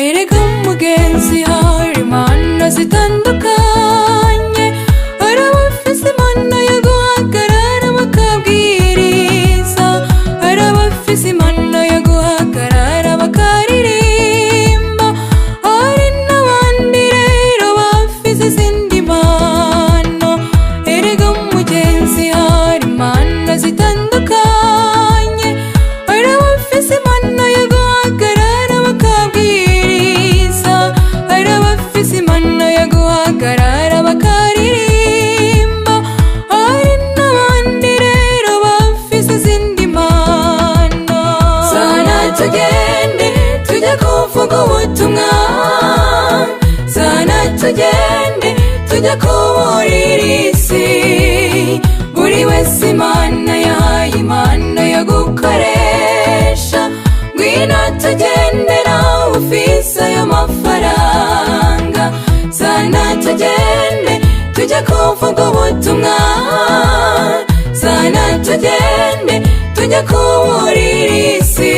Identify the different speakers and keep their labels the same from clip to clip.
Speaker 1: erega mugenzi hari impano zitandukanye, hari abafise impano yo guhagarara bakabwiriza, hari abafise impano yo guhagarara bakaririmba, hari n'abandi rero bafise izindi mpano. Erega mugenzi hari impano zitandukanye, hari abafise impano yo guhagarara bakabwiriza, hari abafise impano yo guhagarara bakaririmba, hari n'abandi rero bafise izindi mpano. Sana tugende tujya kuvuga ubutumwa, sana tugende tujya kuburira isi, buri wese Imana yahaye impano yo gukoresha. Ngwino tugende nawe ufise ayo mafaranga, sana tugende tujya kuvuga ubutumwa, sana tugende tujya kuburira isi,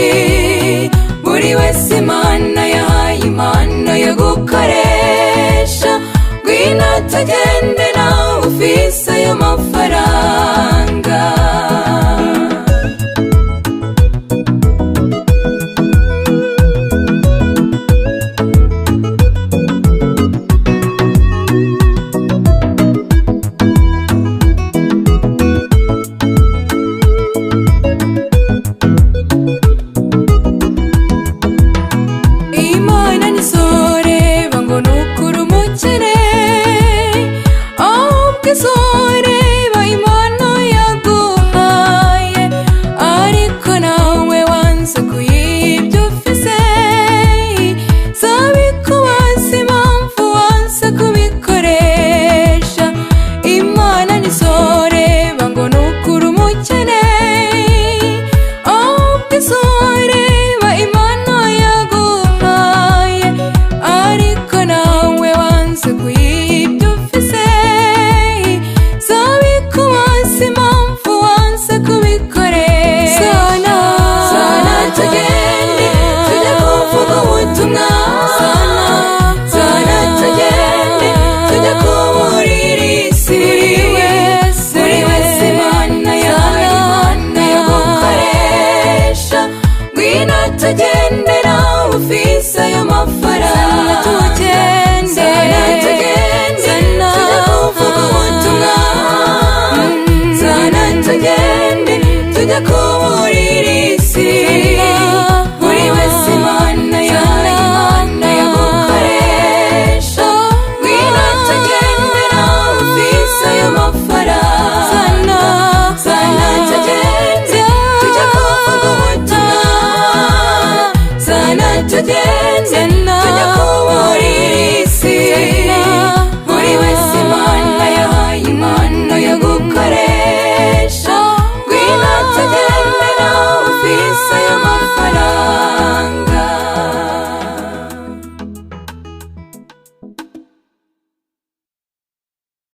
Speaker 1: buri wese Imana yahaye impano yo gukoresha. Ngwino tugende nawe ufise ayo mafaranga. Imana nizoreba ngo nukuri umukene, ahubwo izoreba impano yaguhaye, ariko nawe wanze kuyibyo ufise, zabikubaza impamvu wanze kubikoresha. Imana nizoreba ngo nukuri umukene, ahubwo izoreba impano yaguhaye, ariko nawe wanze kuyibyo ufise, zabikubaza impamvu wanze kubikoresha. Sana tugende tujya kuvuga ubutumwa, sana tugende tujya kuburira isi, buri wese Imana yahaye impano yo gukoresha. Ngwino tugende nawe ufise ayo mafaranga, sana tugende tujya kuvuga ubutumwa, sana tugende tujya kuburira